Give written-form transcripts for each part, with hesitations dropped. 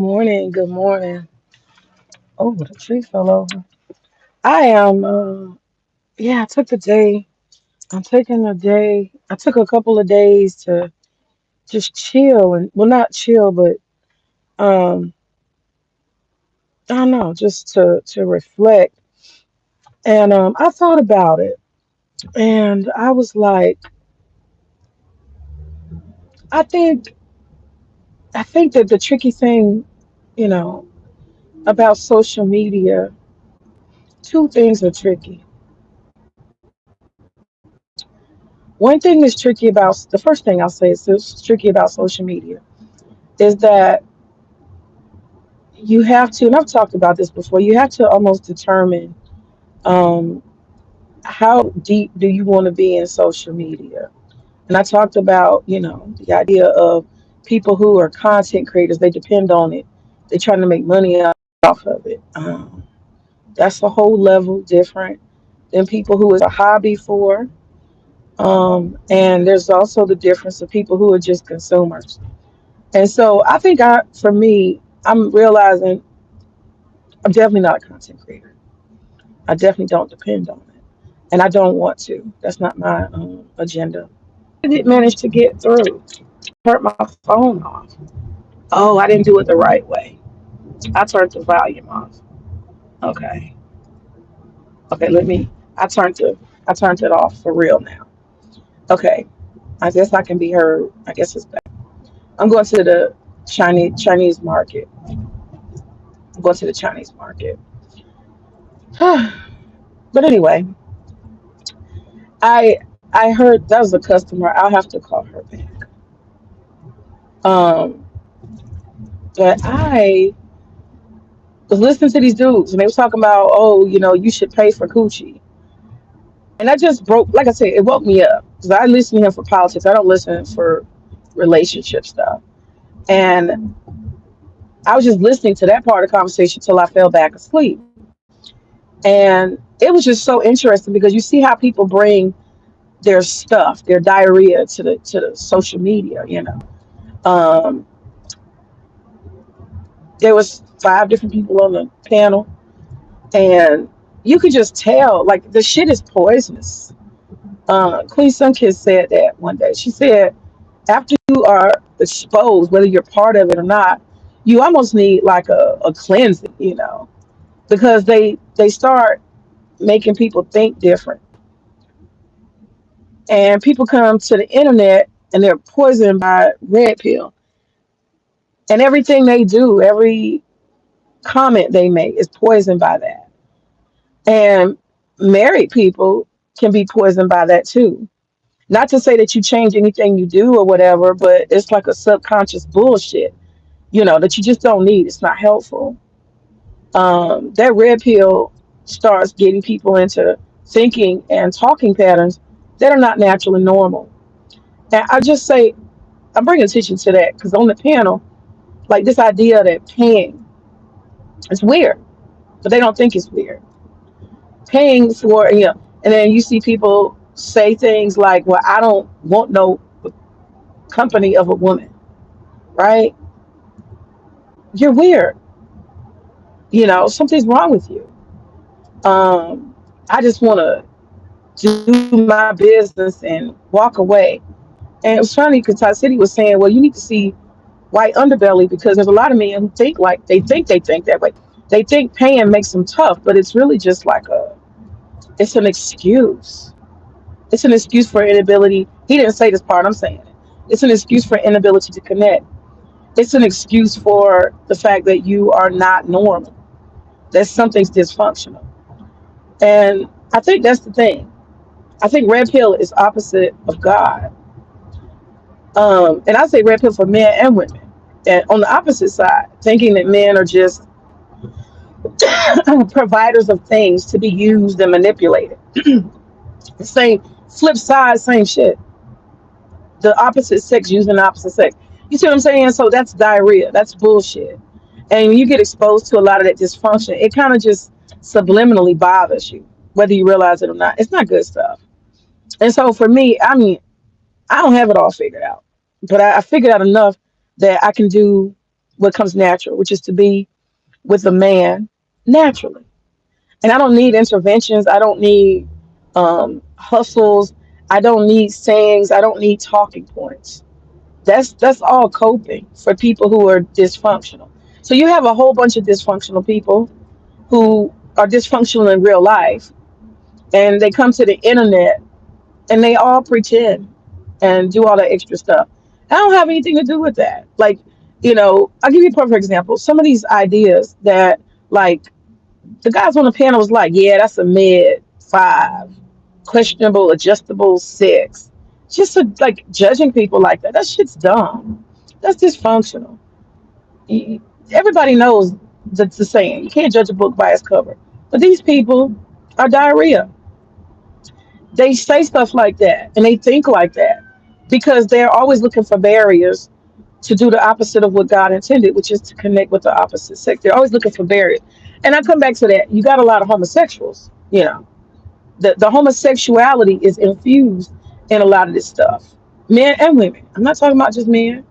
Morning, good morning. Oh, the tree fell over. I am, yeah, I took the day. I'm taking a day. I took a couple of days to just chill and, well, not chill, but, um, I don't know, just to reflect. And I thought about it, and I was like, I think, I think that the tricky thing, you know, about social media, two things are tricky. One thing is tricky about the first thing I'll say is tricky about social media is that you have to, and I've talked about this before, you have to almost determine um, how deep do you want to be in social media. And I talked about, the idea of people who are content creators, they depend on it. They're trying to make money off of it. That's a whole level different than people who it's a hobby for. And there's also the difference of people who are just consumers. And so I think for me, I'm realizing I'm definitely not a content creator. I definitely don't depend on it, and I don't want to. That's not my agenda. I did manage to get through. Turned my phone off. Oh, I didn't do it the right way. I turned the volume off. Okay, okay. I turned it off for real now. Okay, I guess I can be heard. I guess it's better. I'm going to the Chinese market. I'm going to the Chinese market. But anyway, I I heard that was a customer. I'll have to call her back. Um, but I was listening to these dudes and they was talking about, oh, you should pay for coochie. And that just broke, like I said, it woke me up because I listen to him for politics. I don't listen for relationship stuff. And I was just listening to that part of the conversation till I fell back asleep. And it was just so interesting because you see how people bring their stuff, their diarrhea to the social media. Um, there was five different people on the panel, and you could just tell like the shit is poisonous. Queen Sunkist said that one day. She said after you are exposed, whether you're part of it or not, you almost need like a cleansing, because they start making people think different, and people come to the internet and they're poisoned by red pill, and everything they do, every comment they make is poisoned by that. And married people can be poisoned by that too. Not to say that you change anything you do or whatever, but it's like a subconscious bullshit, that you just don't need. It's not helpful. That red pill starts getting people into thinking and talking patterns that are not naturally normal. And I just say, I'm bringing attention to that because on the panel, like this idea that paying is weird, but they don't think it's weird. Paying for, and then you see people say things like, well, I don't want no company of a woman, right? You're weird. Something's wrong with you. I just want to do my business and walk away. And it was funny because Todd City was saying, well, you need to see white underbelly because there's a lot of men who think like they think that way. They think paying makes them tough, but it's really just like it's an excuse. It's an excuse for inability. He didn't say this part, I'm saying it. It's an excuse for inability to connect. It's an excuse for the fact that you are not normal, that something's dysfunctional. And I think that's the thing. I think red pill is opposite of God. And I say red pill for men and women. And on the opposite side, thinking that men are just providers of things to be used and manipulated. The same flip side, same shit. The opposite sex using the opposite sex. You see what I'm saying? So that's diarrhea. That's bullshit. And when you get exposed to a lot of that dysfunction, it kind of just subliminally bothers you, whether you realize it or not. It's not good stuff. And so for me, I mean, I don't have it all figured out, but I figured out enough that I can do. what comes natural, which is to be with a man naturally. And I don't need interventions. I don't need hustles. I don't need sayings. I don't need talking points. That's all coping for people who are dysfunctional. So you have a whole bunch of dysfunctional people who are dysfunctional in real life, and they come to the internet and they all pretend and do all that extra stuff. I don't have anything to do with that. Like, I'll give you a perfect example. Some of these ideas that, like, the guys on the panel was like, yeah, that's a mid five, questionable, adjustable six. Just like judging people like that. That shit's dumb. That's dysfunctional. Everybody knows that's the saying. You can't judge a book by its cover. But these people are diarrhea. They say stuff like that and they think like that because they're always looking for barriers to do the opposite of what God intended, which is to connect with the opposite sex. They're always looking for barriers. And I come back to that. You got a lot of homosexuals, The homosexuality is infused in a lot of this stuff. Men and women. I'm not talking about just men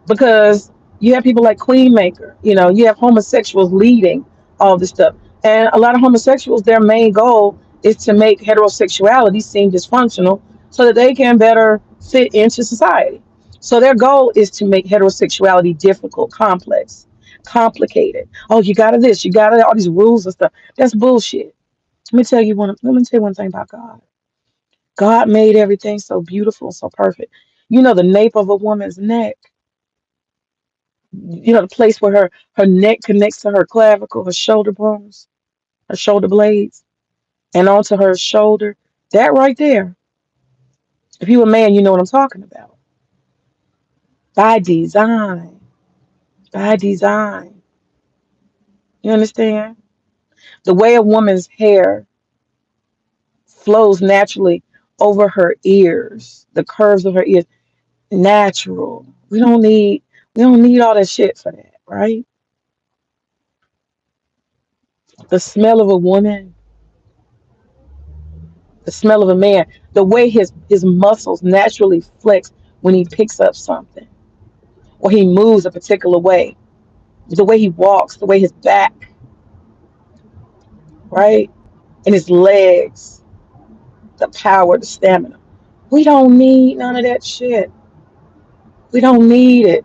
because you have people like Queen Maker, you have homosexuals leading all this stuff. And a lot of homosexuals, their main goal is to make heterosexuality seem dysfunctional so that they can better fit into society. So their goal is to make heterosexuality difficult, complex, complicated. Oh, you got to this, you got to all these rules and stuff. That's bullshit. Let me tell you one thing about God. God made everything so beautiful, so perfect. The nape of a woman's neck, the place where her neck connects to her clavicle, her shoulder bones, her shoulder blades, and onto her shoulder. That right there. If you're a man, you know what I'm talking about. By design. By design. You understand? The way a woman's hair flows naturally over her ears, the curves of her ears, natural. We don't need all that shit for that, right? The smell of a woman, the smell of a man, the way his muscles naturally flex when he picks up something or he moves a particular way, the way he walks, the way his back, right? And his legs, the power, the stamina. We don't need none of that shit. We don't need it.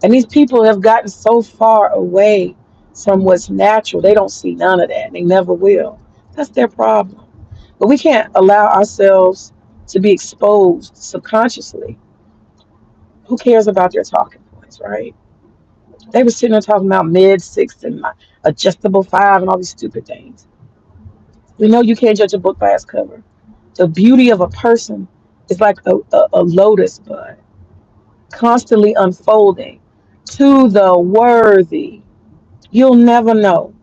And these people have gotten so far away from what's natural, they don't see none of that. And they never will. That's their problem. But we can't allow ourselves to be exposed subconsciously. Who cares about their talking points, right? They were sitting there talking about mid six and adjustable five and all these stupid things. We know you can't judge a book by its cover. The beauty of a person is like a lotus bud, constantly unfolding to the worthy. You'll never know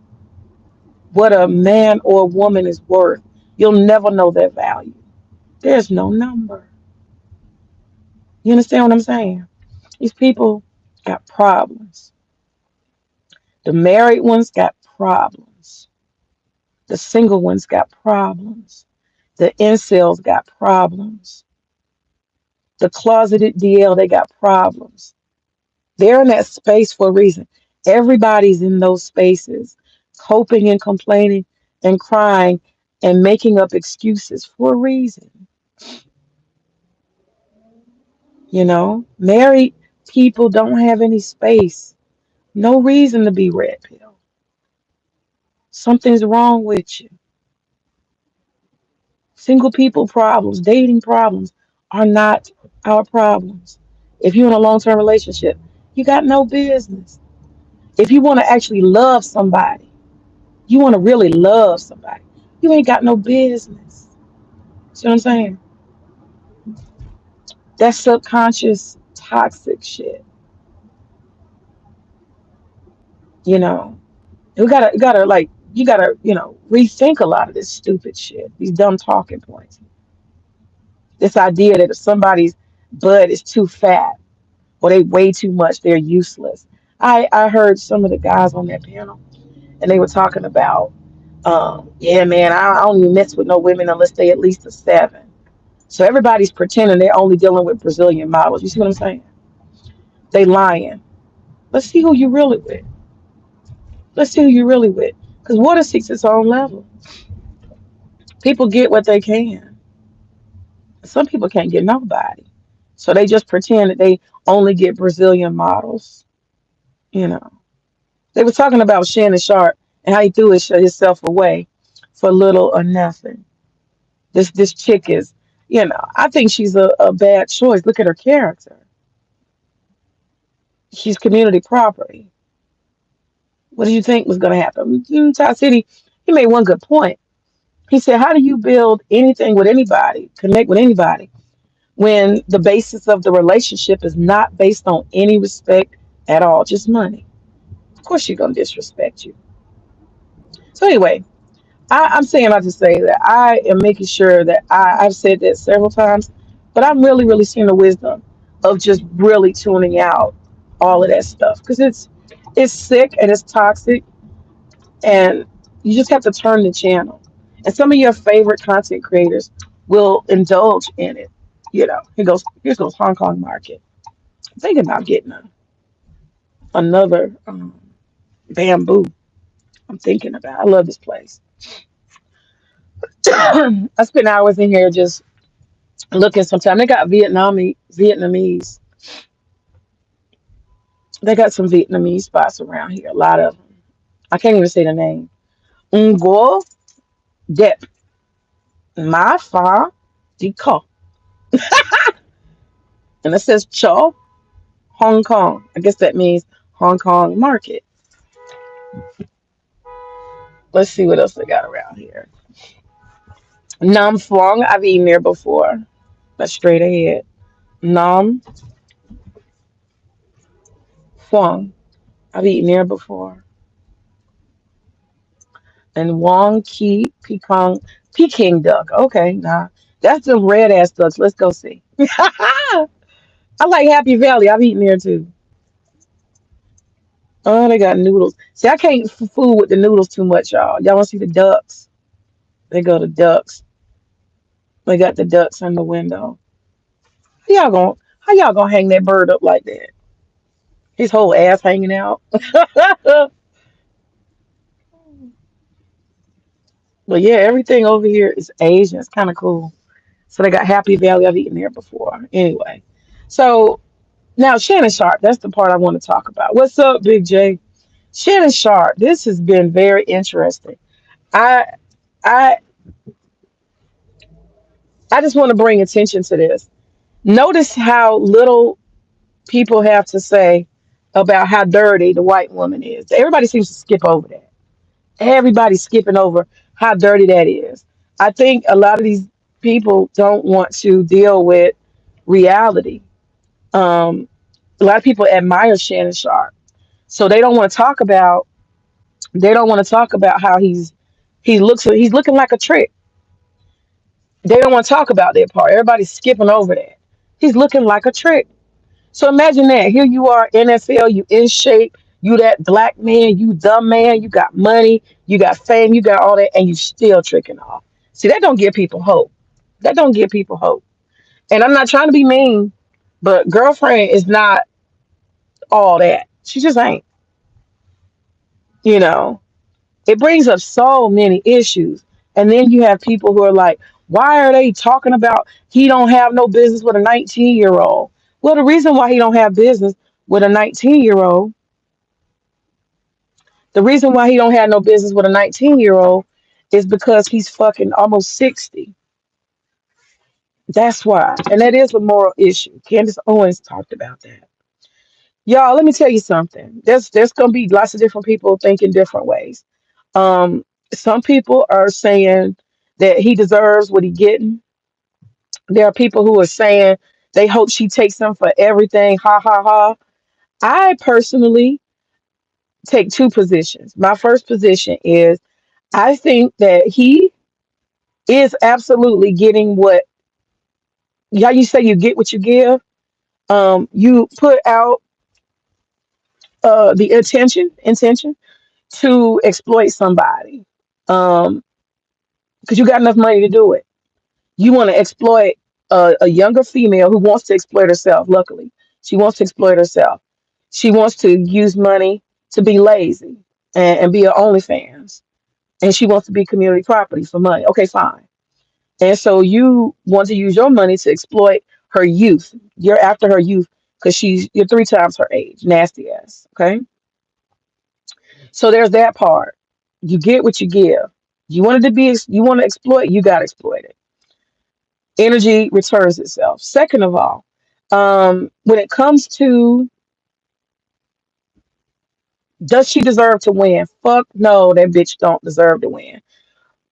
what a man or a woman is worth. You'll never know their value. There's no number. You understand what I'm saying? These people got problems. The married ones got problems. The single ones got problems. The incels got problems. The closeted DL, they got problems. They're in that space for a reason. Everybody's in those spaces, coping and complaining and crying and making up excuses for a reason. Married people don't have any space. No reason to be red pill. Something's wrong with you. Single people problems, dating problems are not our problems. If you're in a long term relationship, you got no business. If you want to actually love somebody, you want to really love somebody, you ain't got no business. See what I'm saying? That subconscious toxic shit, you know. We gotta like you gotta, rethink a lot of this stupid shit, these dumb talking points. This idea that if somebody's butt is too fat or they weigh too much, they're useless. I heard some of the guys on that panel and they were talking about, yeah, man, I don't even mess with no women unless they at least a seven. So everybody's pretending they're only dealing with Brazilian models. You see what I'm saying? They lying. Let's see who you really with. Let's see who you really with. Because water seeks its own level. People get what they can. Some people can't get nobody. So they just pretend that they only get Brazilian models. You know. They were talking about Shannon Sharp and how he threw himself away for little or nothing. This chick is, I think she's a bad choice. Look at her character. She's community property. What do you think was going to happen? Ty City, he made one good point. He said, how do you build anything with anybody, connect with anybody, when the basis of the relationship is not based on any respect at all, just money? Of course, she's going to disrespect you. So, anyway, I'm saying I just say that I am making sure that I've said that several times, but I'm really, really seeing the wisdom of just really tuning out all of that stuff because it's sick and it's toxic, and you just have to turn the channel. And some of your favorite content creators will indulge in it. Here's goes Hong Kong market. I'm thinking about getting another bamboo. I'm thinking about. I love this place. I spend hours in here just looking. Sometimes they got Vietnamese. They got some Vietnamese spots around here. A lot of them. I can't even say the name. Ngo Dep Ma Fa Di Co. And it says Cho Hong Kong. I guess that means Hong Kong market. Let's see what else they got around here. Nam Phuong. I've eaten there before. That's straight ahead. Nam Phuong. I've eaten there before. And Wong Ki Peking duck. Okay, nah. That's the red ass ducks. Let's go see. I like Happy Valley. I've eaten there too. Oh, they got noodles. See, I can't fool with the noodles too much, y'all. Y'all want to see the ducks? They go to ducks. They got the ducks in the window. How y'all gonna hang that bird up like that? His whole ass hanging out. But yeah, everything over here is Asian. It's kind of cool. So they got Happy Valley. I've eaten there before. Anyway, so now Shannon Sharp. That's the part I want to talk about. What's up, Big J? Shannon Sharp. This has been very interesting. I I I just want to bring attention to this. Notice how little people have to say about how dirty the white woman is. Everybody seems to skip over that. Everybody's skipping over how dirty that is. I think a lot of these people don't want to deal with reality. Um, a lot of people admire Shannon Sharp, so they don't want to talk about how he's looking like a trick. They don't want to talk about that part. Everybody's skipping over that. He's looking like a trick. So imagine that. Here you are, NFL, you in shape, you that black man, you dumb man, you got money, you got fame, you got all that, and you still tricking off. See, that don't give people hope. That don't give people hope. And I'm not trying to be mean, but girlfriend is not all that. She just ain't, you know. It brings up so many issues. And then you have people who are like, why are they talking about he don't have no business with a 19-year-old? Well, the reason why he don't have business with a 19-year-old, the reason why he don't have no business with a 19-year-old is because he's fucking almost 60. That's why. And that is a moral issue. Candace Owens talked about that. Y'all, let me tell you something. There's gonna be lots of different people thinking different ways. Um, some people are saying that he deserves what he getting. There are people who are saying they hope she takes him for everything. Ha ha ha. I personally take two positions. My first position is I think that he is absolutely getting what, yeah, you say you get what you give. You put out the intention to exploit somebody. Because you got enough money to do it. You want to exploit a younger female who wants to exploit herself, luckily. She wants to exploit herself. She wants to use money to be lazy and be an OnlyFans. And she wants to be community property for money. Okay, fine. And so you want to use your money to exploit her youth. You're after her youth because you're three times her age. Nasty ass. Okay. So there's that part. You get what you give. You want to exploit, you got to exploit it. Energy returns itself. Second of all, when it comes to does she deserve to win? Fuck no, that bitch don't deserve to win.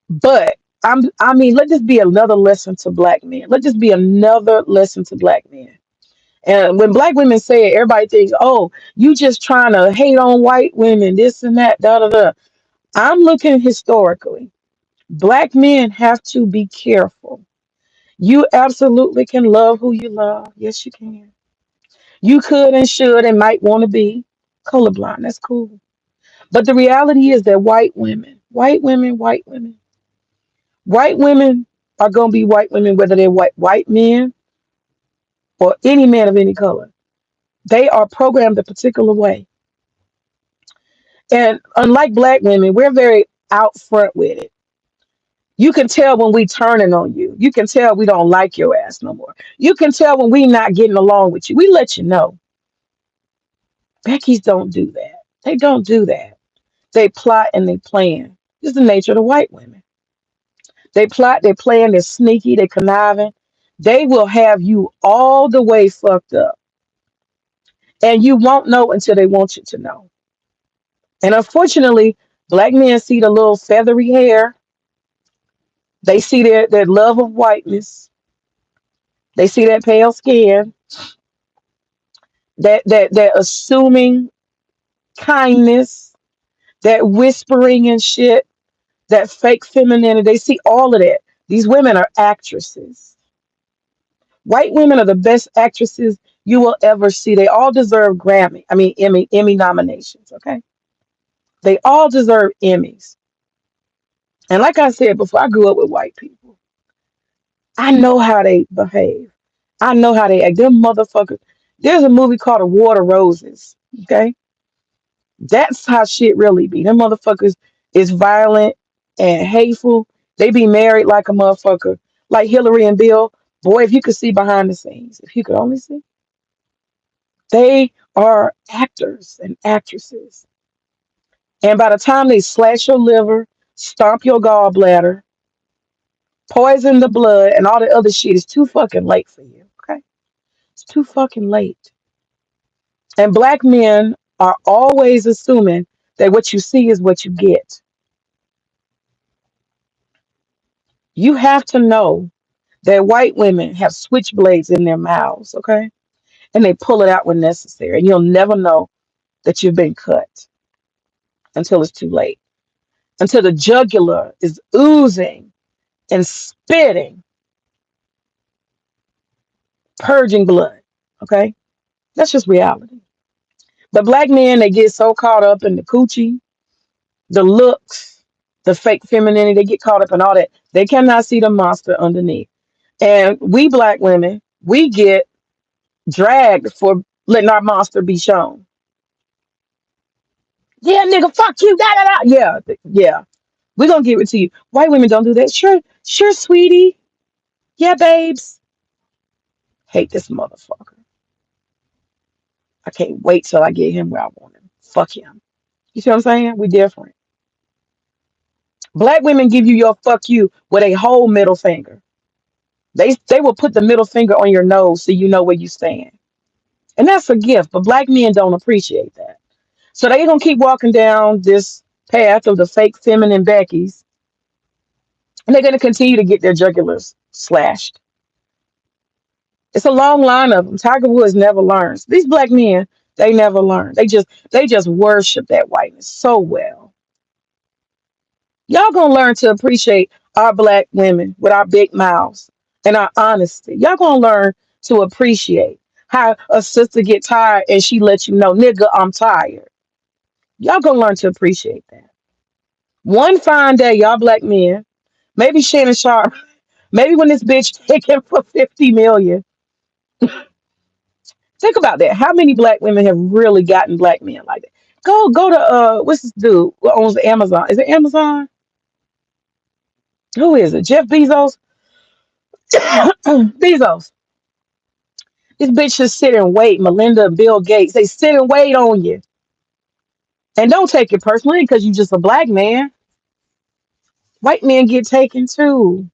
But I mean, let this be another lesson to black men. Let this be another lesson to black men. And when black women say it, everybody thinks, oh, you just trying to hate on white women, this and that, da da da. I'm looking historically. Black men have to be careful. You absolutely can love who you love. Yes, you can. You could and should and might want to be colorblind. That's cool. But the reality is that white women are going to be white women, whether they're white men or any man of any color. They are programmed a particular way. And unlike black women, we're very out front with it. You can tell when we turning on you. You can tell we don't like your ass no more. You can tell when we not getting along with you. We let you know. Becky's don't do that. They don't do that. They plot and they plan. This is the nature of the white women. They plot, they plan, they're sneaky, they're conniving. They will have you all the way fucked up. And you won't know until they want you to know. And unfortunately, black men see the little feathery hair. They see their love of whiteness. They see that pale skin, that assuming kindness, that whispering and shit, that fake femininity. They see all of that. These women are actresses. White women are the best actresses you will ever see. They all deserve Emmy nominations. Okay, they all deserve Emmys. And like I said before, I grew up with white people. I know how they behave. I know how they act. Them motherfuckers. There's a movie called A War of Roses. Okay, that's how shit really be. Them motherfuckers is violent and hateful. They be married like a motherfucker, like Hillary and Bill. Boy, if you could see behind the scenes, if you could only see, they are actors and actresses. And by the time they slash your liver, stomp your gallbladder, poison the blood, and all the other shit, it's too fucking late for you. Okay, it's too fucking late. And black men are always assuming that what you see is what you get. You have to know that white women have switchblades in their mouths, okay? And they pull it out when necessary. And you'll never know that you've been cut until it's too late. Until the jugular is oozing and spitting, purging blood, okay? That's just reality. But black men, they get so caught up in the coochie, the looks, the fake femininity, they get caught up in all that. They cannot see the monster underneath. And we black women, we get dragged for letting our monster be shown. Yeah, nigga, fuck you. Da, da, da. Yeah, yeah. We're gonna give it to you. White women don't do that. Sure, sure, sweetie. Yeah, babes. Hate this motherfucker. I can't wait till I get him where I want him. Fuck him. You see what I'm saying? We different. Black women give you your fuck you with a whole middle finger. They will put the middle finger on your nose so you know where you stand. And that's a gift, but black men don't appreciate that. So they're gonna keep walking down this path of the fake feminine Beckys, and they're gonna continue to get their jugulars slashed. It's a long line of them. Tiger Woods never learns. These black men, they never learn. They just worship that whiteness so well. Y'all gonna learn to appreciate our black women with our big mouths and our honesty. Y'all gonna learn to appreciate how a sister get tired and she lets you know, nigga, I'm tired. Y'all gonna learn to appreciate that. One fine day, y'all black men, maybe Shannon Sharp, maybe when this bitch taken for 50 million, Think about that. How many black women have really gotten black men like that? Go to what's this dude who owns Amazon? Is it Amazon? Who is it? Jeff Bezos? Bezos. This bitch just sit and wait. Melinda and Bill Gates. They sit and wait on you. And don't take it personally because you just a black man. White men get taken too.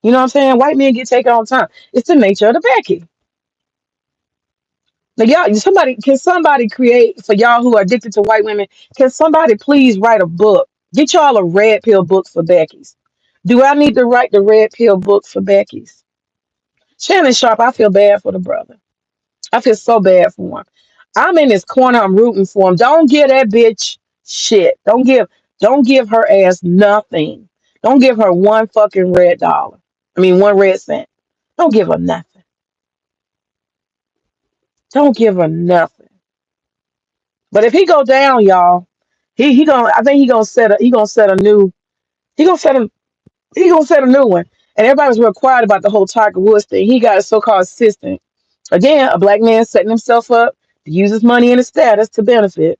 You know what I'm saying? White men get taken all the time. It's the nature of the Becky. Now, y'all, can somebody create for y'all who are addicted to white women? Can somebody please write a book? Get y'all a red pill book for Becky's. Do I need to write the red pill book for Becky's? Shannon Sharp, I feel bad for the brother. I feel so bad for him. I'm in his corner. I'm rooting for him. Don't give that bitch shit. Don't give her ass nothing. Don't give her one fucking red dollar. I mean, one red cent. Don't give her nothing. Don't give her nothing. But if he go down, y'all, he gonna. I think he gonna set a he gonna set a new one. And everybody was real quiet about the whole Tiger Woods thing. He got a so-called assistant. Again, a black man setting himself up to use his money and his status to benefit.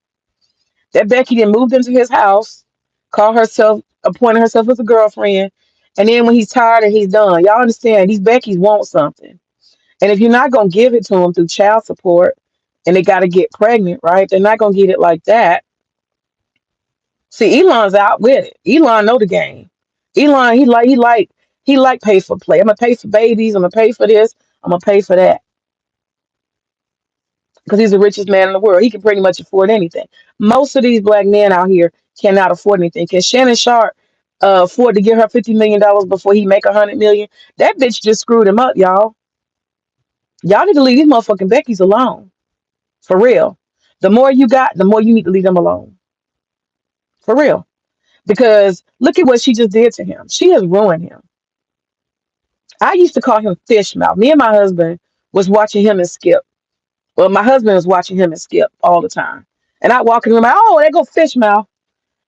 That Becky then moved into his house, appointed herself as a girlfriend, and then when he's tired and he's done, y'all understand these Beckys want something. And if you're not gonna give it to them through child support, and they got to get pregnant, right? They're not gonna get it like that. See, Elon's out with it. Elon know the game. Elon, he like pay for play. I'm gonna pay for babies. I'm gonna pay for this. I'm gonna pay for that because he's the richest man in the world. He can pretty much afford anything. Most of these black men out here cannot afford anything. Can Shannon Sharp afford to give her $50 million before he make 100 million? That bitch just screwed him up, y'all. Y'all need to leave these motherfucking Beckys alone. For real. The more you got, the more you need to leave them alone. For real. Because look at what she just did to him. She has ruined him. I used to call him fish mouth. Me and my husband was watching him and Skip. Well, my husband was watching him and Skip all the time. And I walk in the room, like, oh, there go fish mouth.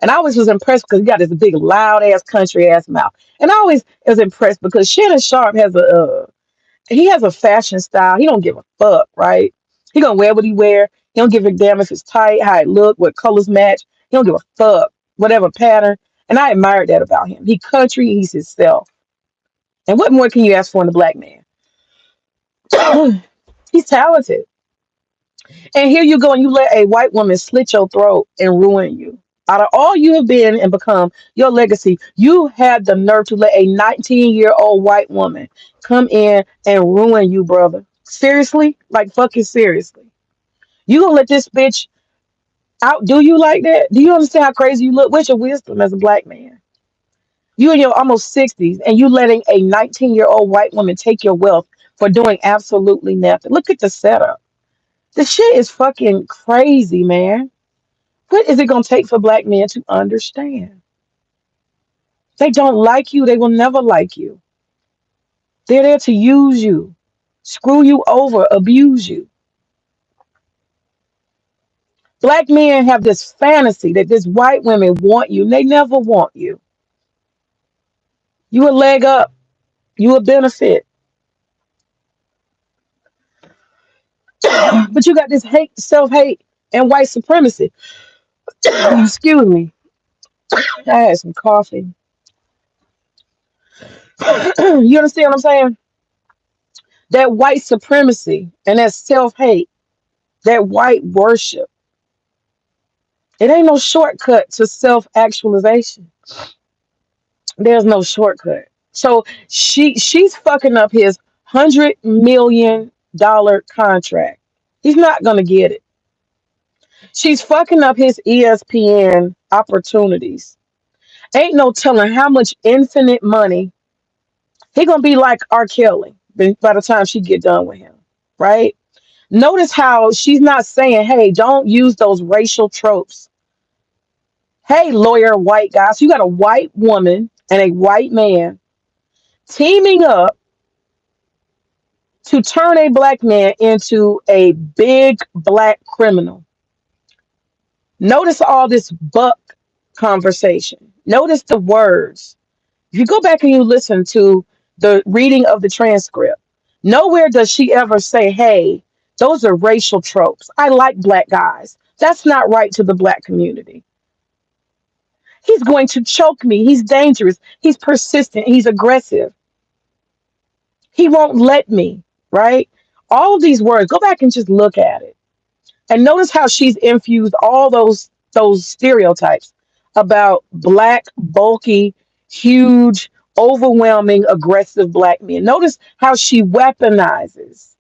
And I always was impressed because he got this big, loud ass, country ass mouth. And I always was impressed because Shannon Sharp he has a fashion style. He don't give a fuck, right? He gonna wear what he wear. He don't give a damn if it's tight, how it look, what colors match. He don't give a fuck, whatever pattern. And I admired that about him. He country, he's himself. And what more can you ask for in a black man? He's talented. And here you go and you let a white woman slit your throat and ruin you. Out of all you have been and become, your legacy, you had the nerve to let a 19-year-old white woman come in and ruin you, brother. Seriously? Like fucking seriously. You gonna let this bitch outdo you like that? Do you understand how crazy you look? Where's your wisdom as a black man? You in your almost 60s and you letting a 19-year-old white woman take your wealth for doing absolutely nothing. Look at the setup. This shit is fucking crazy, man. What is it going to take for black men to understand? They don't like you. They will never like you. They're there to use you, screw you over, abuse you. Black men have this fantasy that this white women want you, and they never want you. You a leg up. You a benefit. But you got this hate, self-hate, and white supremacy. Excuse me. I had some coffee. You understand what I'm saying? That white supremacy and that self-hate, that white worship. It ain't no shortcut to self-actualization. There's no shortcut. So she's fucking up his $100 million contract. He's not gonna get it. She's fucking up his ESPN opportunities. Ain't no telling how much infinite money he gonna be like R. Kelly by the time she get done with him, right? Notice how she's not saying, "Hey, don't use those racial tropes." Hey, lawyer, white guys, you got a white woman and a white man teaming up to turn a black man into a big black criminal. Notice all this buck conversation. Notice the words. If you go back and you listen to the reading of the transcript, Nowhere does she ever say, hey, those are racial tropes. I like black guys. That's not right to the black community. He's going to choke me. He's dangerous. He's persistent. He's aggressive. He won't let me, right? All of these words, go back and just look at it. And notice how she's infused all those stereotypes about black, bulky, huge, overwhelming, aggressive black men. Notice how she weaponizes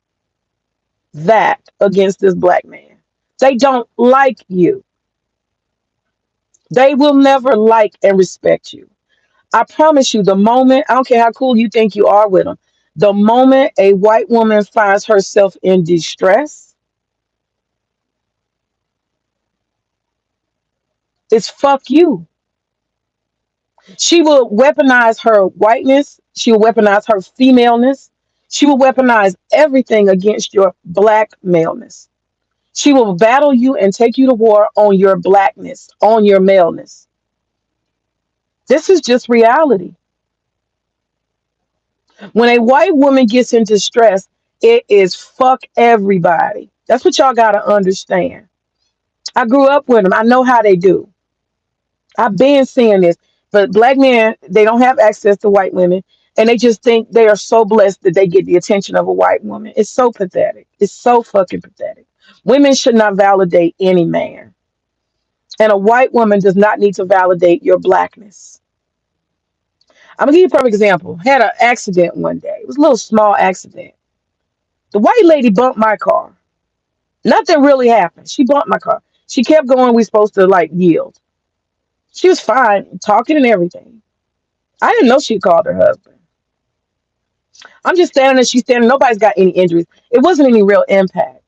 that against this black man. They don't like you. They will never like and respect you. I promise you, the moment, I don't care how cool you think you are with them, the moment a white woman finds herself in distress, it's fuck you. She will weaponize her whiteness. She will weaponize her femaleness. She will weaponize everything against your black maleness. She will battle you and take you to war on your blackness, on your maleness. This is just reality. When a white woman gets in distress, it is fuck everybody. That's what y'all got to understand. I grew up with them. I know how they do. I've been seeing this. But black men, they don't have access to white women. And they just think they are so blessed that they get the attention of a white woman. It's so pathetic. It's so fucking pathetic. Women should not validate any man. And a white woman does not need to validate your blackness. I'm gonna give you a perfect example. Had an accident one day. It was a little small accident. The white lady bumped my car. Nothing really happened. She bumped my car. She kept going. We supposed to like yield. She was fine, talking and everything. I didn't know she called her husband. I'm just standing there. She's standing. Nobody's got any injuries. It wasn't any real impact.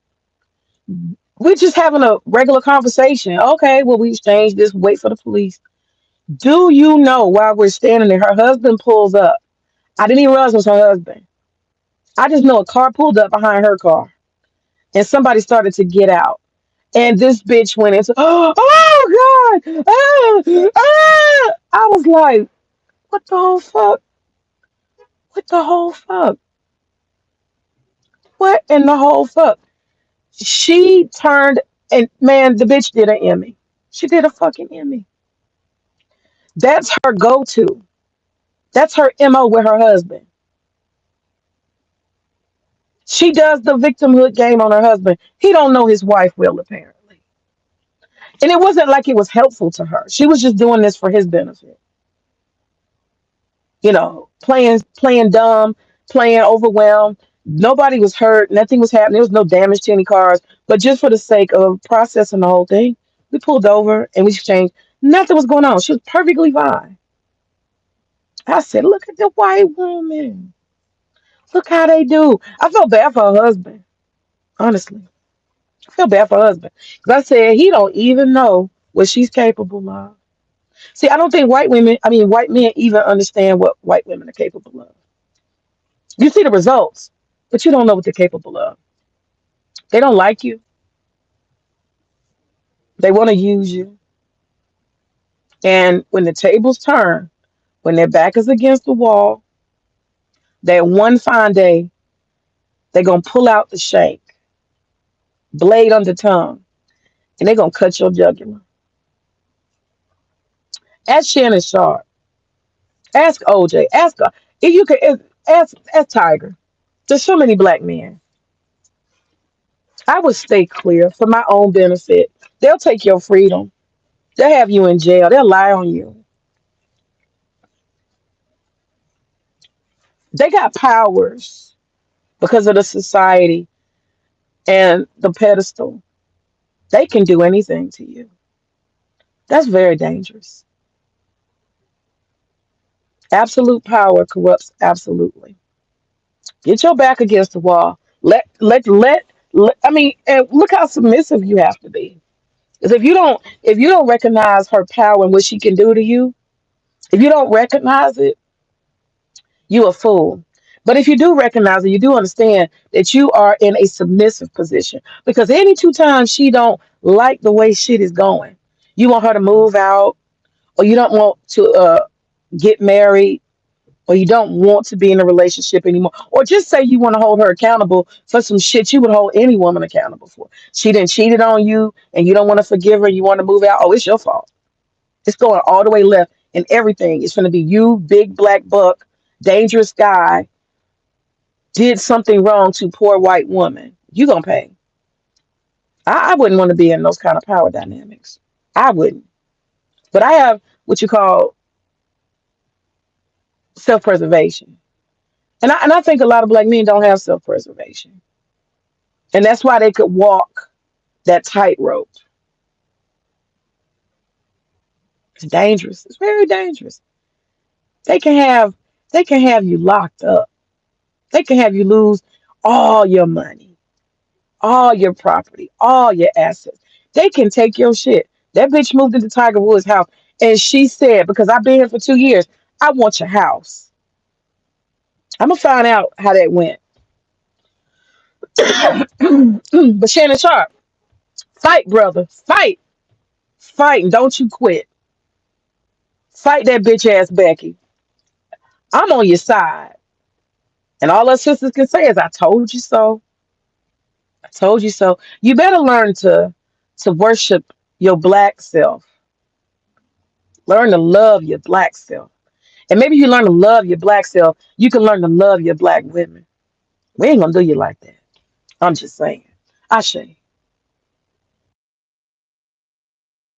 We're just having a regular conversation. Okay, well, we exchanged this. Wait for the police. Do you know while we're standing there, her husband pulls up. I didn't even realize it was her husband. I just know a car pulled up behind her car and somebody started to get out. And this bitch went into, oh God, I was like, what the whole fuck? What the whole fuck? What in the whole fuck? She turned and man, the bitch did an Emmy. She did a fucking Emmy. That's her go-to. That's her MO with her husband. She does the victimhood game on her husband. He don't know his wife will, apparently. And it wasn't like it was helpful to her. She was just doing this for his benefit. Playing dumb, playing overwhelmed. Nobody was hurt. Nothing was happening. There was no damage to any cars. But just for the sake of processing the whole thing, we pulled over and we exchanged. Nothing was going on. She was perfectly fine. I said, look at the white woman. Look how they do. I felt bad for her husband. Honestly. I feel bad for her husband. Because I said he don't even know what she's capable of. See, I don't think white men even understand what white women are capable of. You see the results, but you don't know what they're capable of. They don't like you. They want to use you. And when the tables turn, when their back is against the wall, that one fine day, they're going to pull out the shank, blade under tongue, and they're going to cut your jugular. Ask Shannon Sharp. Ask OJ. Ask her. If you can ask Tiger. There's so many black men. I would stay clear for my own benefit. They'll take your freedom. They'll have you in jail. They'll lie on you. They got powers because of the society and the pedestal. They can do anything to you. That's very dangerous. Absolute power corrupts absolutely. Get your back against the wall. I mean, and look how submissive you have to be. Because if you don't recognize her power and what she can do to you, if you don't recognize it, you a fool. But if you do recognize it, you do understand that you are in a submissive position. Because any two times she don't like the way shit is going, you want her to move out, or you don't want to get married, or you don't want to be in a relationship anymore, or just say you want to hold her accountable for some shit you would hold any woman accountable for. She didn't cheated on you and you don't want to forgive her, you want to move out. Oh, it's your fault. It's going all the way left and everything. It's going to be you, big black buck, dangerous guy, did something wrong to poor white woman. You going to pay. I wouldn't want to be in those kind of power dynamics. I wouldn't. But I have what you call self preservation. And I think a lot of black men don't have self preservation. And that's why they could walk that tightrope. It's dangerous. It's very dangerous. They can have they can have you locked up. They can have you lose all your money, all your property, all your assets. They can take your shit. That bitch moved into Tiger Woods' house and she said, because I've been here for 2 years, I want your house. I'm gonna find out how that went. But Shannon Sharp, fight, brother. Fight. Fight and don't you quit. Fight that bitch ass Becky. I'm on your side. And all our sisters can say is, I told you so. I told you so. You better learn to worship your black self. Learn to love your black self. And maybe you learn to love your black self, you can learn to love your black women. We ain't gonna do you like that. I'm just saying. Ashe.